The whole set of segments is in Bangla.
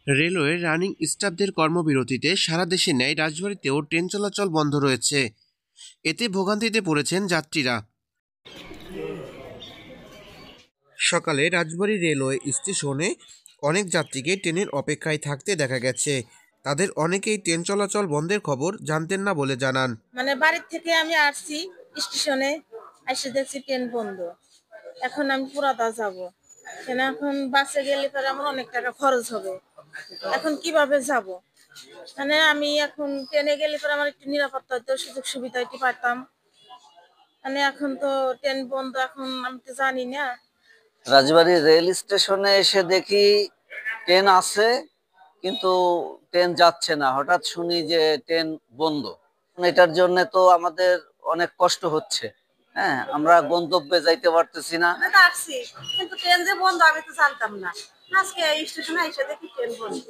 রেলওয়ে রানিং স্টাফদের কর্মবিরতিতে সারা দেশে ন্যায় রাজবাড়ীতেও ট্রেন চলাচল বন্ধ রয়েছে। এতে ভোগান্তিতে পড়েছেন যাত্রীরা। সকালে রাজবাড়ী রেলওয়ে স্টেশনে অনেক যাত্রীকে ট্রেনের অপেক্ষায় থাকতে দেখা গেছে। তাদের অনেকেই ট্রেন চলাচল বন্ধের খবর জানতেন না বলে জানান। বাড়ির থেকে আমি আসছি স্টেশনে, এসে দেখছি ট্রেন বন্ধ। এখন আমি পুরাদা যাব, এখন বাসে গেলে পরে আমার অনেক টাকা খরচ হবে। এখন কিভাবে যাব? আমি এখন ট্রেনে গেলে পরে আমার একটু নিরাপত্তা হতো, সুযোগ সুবিধা একটু পাইতাম। এখন তো ট্রেন বন্ধ, এখন আমি তো জানি না। রাজবাড়ী রেল স্টেশনে এসে দেখি ট্রেন আছে কিন্তু ট্রেন যাচ্ছে না। হঠাৎ শুনি যে ট্রেন বন্ধ। এটার জন্য তো আমাদের অনেক কষ্ট হচ্ছে। হ্যাঁ, আমরা গন্তব্যে যাইতে পারতেছি না। আসছি কিন্তু ট্রেন যে বন্ধ আমি তো জানতাম না। আজকে স্টেশনে এসে দেখি ট্রেন বন্ধ।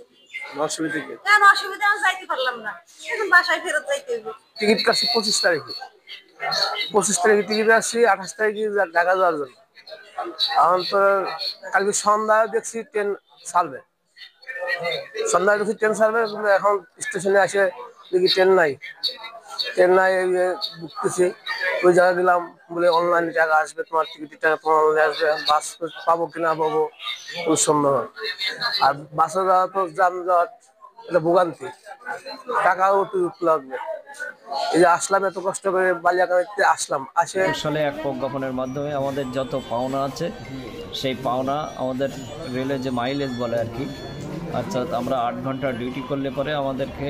অসুবিধা কি? অসুবিধা, আমি যাইতে পারলাম না, এখন বাসায় ফেরত যাইতে হবে। টিকিট কাটছি 25 তারিখে। 25 তারিখে টিকিট আসছি, 28 তারিখে ঢাকা যাওয়ার জন্য। এখন তো কালকে সন্ধ্যায় দেখছি ট্রেন ছাড়বে, সন্ধ্যায় দেখছি ট্রেন ছাড়বে, কিন্তু এখন স্টেশনে আসে দেখি ট্রেন নাই। ট্রেন নাই, বুকতেছি, ওই জায়গায় দিলাম, বলে অনলাইনে টাকা আসবে, তোমার টিকিটের টাকা তোমার অনলাইনে আসবে। বাস পাবো কিনা পাবো খুব সন্দেহ। আর বাসে যাওয়া তো যানজট, এটা ভোগান্তি, টাকাও অতিরিক্ত লাগবে। এই যে আসলাম, এত কষ্ট করে বালিয়াকান্দিতে আসলাম, আসলে এক প্রজ্ঞাপনের মাধ্যমে আমাদের যত পাওনা আছে সেই পাওনা আমাদের রেলে যে মাইলেজ বলে আর কি, অর্থাৎ আমরা 8 ঘন্টা ডিউটি করলে পরে আমাদেরকে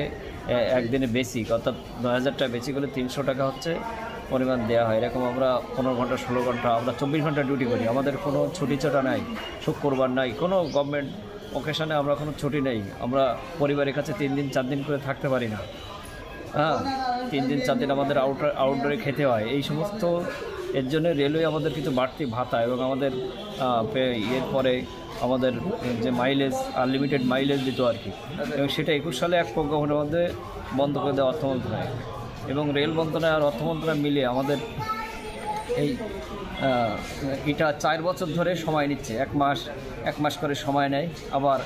একদিনে বেসিক অর্থাৎ 9000 টাকা বেসিক হলে 300 টাকা হচ্ছে পরিমাণ দেওয়া হয়। এরকম আমরা 15 ঘন্টা 16 ঘন্টা আমরা 24 ঘন্টা ডিউটি করি। আমাদের কোনো ছুটি ছটা নাই, শুক্রবার নাই, কোনো গভর্নমেন্ট ওকেশনে আমরা কোনো ছুটি নেই। আমরা পরিবারের কাছে 3 দিন 4 দিন করে থাকতে পারি না। হ্যাঁ, 3 দিন 4 দিন আমাদের আউটডোরে খেতে হয়। এই সমস্ত এর জন্য রেলওয়ে আমাদের কিছু বাড়তি ভাতা এবং আমাদের এর পরে আমাদের যে মাইলেজ আনলিমিটেড মাইলেজ দিত আর কি, এবং সেটা 21 সালে এক প্রজ্ঞাপনের মধ্যে বন্ধ করে দেওয়া অর্থ মন্ত্রণালয় এবং রেল মন্ত্রণালয় আর অর্থ মন্ত্রণালয় মিলে আমাদের এই এটা 4 বছর ধরে সময় নিচ্ছে। এক মাস করে সময় নেয়, আবার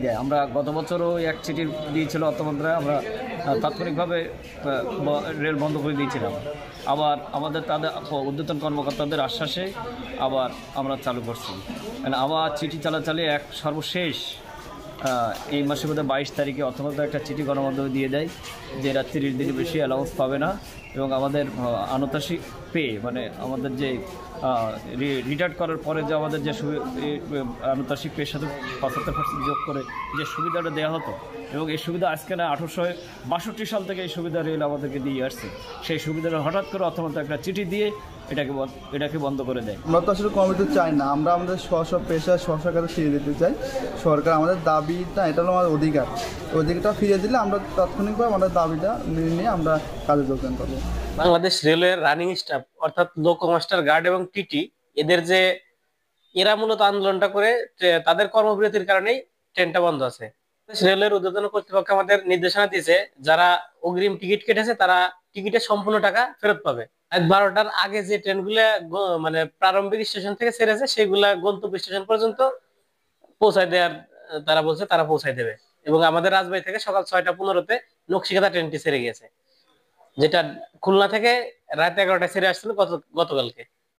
দেয়। আমরা গত বছরও এক চিঠি দিয়েছিল অর্থ মন্ত্রণালয়, আমরা তাৎক্ষণিকভাবে রেল বন্ধ করে দিয়েছিলাম। আবার আমাদের তাদের ঊর্ধ্বতন কর্মকর্তাদের আশ্বাসে আবার আমরা চালু করছি। আবার চিঠি চালাচালি সর্বশেষ এই মাসের মধ্যে 22 তারিখে অর্থ মন্ত্রণালয় একটা চিঠি গণমাধ্যমে দিয়ে দেয় যে এরা 30 দিনের বেশি অ্যালাউন্স পাবে না এবং আমাদের আনুতাসিক পে মানে আমাদের যে রিটায়ার্ড করার পরে যে আমাদের যে আনুতাসিক পের সাথে 75% যোগ করে যে সুবিধাটা দেওয়া হতো, এবং এই সুবিধা আজকে না 1862 সাল থেকে এই সুবিধা রেল আমাদেরকে দিয়ে আসছে। সেই সুবিধাটা হঠাৎ করে অর্থ মন্ত্রণালয় একটা চিঠি দিয়ে এটাকে বন্ধ করে দেয়। আমরা তো আসলে কমিটি চাই না, আমরা আমাদের স্ব পেশা কাজে ফিরিয়ে দিতে চাই। সরকার আমাদের দাবিটা, এটা হলো আমাদের অধিকারটা ফিরিয়ে দিলে আমরা তাৎক্ষণিকভাবে আমাদের দাবিটা মেনে নিয়ে আমরা কাজে যোগদান করবো। বাংলাদেশ রেলওয়ের রানিং স্টাফ অর্থাৎ লোকো মাস্টার, গার্ড এবং টিটি এরা মূলত আন্দোলনটা করে তাদের কর্মবিরতির কারণেই ট্রেনটা বন্ধ আছে। রেলওয়ের ঊর্ধ্বতন কর্তৃপক্ষ আমাদের নির্দেশনা দিয়েছে যারা অগ্রিম টিকিট কেটেছে তারা টিকিটের সম্পূর্ণ টাকা ফেরত পাবে। 12টার আগে যে ট্রেনগুলা প্রারম্ভিক স্টেশন থেকে ছেড়েছে সেগুলা গন্তব্য স্টেশন পর্যন্ত পৌঁছায় দেওয়ার তারা বলছে, তারা পৌঁছায় দেবে। এবং আমাদের রাজবাড়ী থেকে সকাল 6টা 15-তে নকশিকাঁথা ট্রেনটি ছেড়ে গিয়েছে, যেটা খুলনা থেকে রাত 11টায় ছেড়ে আসছিল গতকালকে।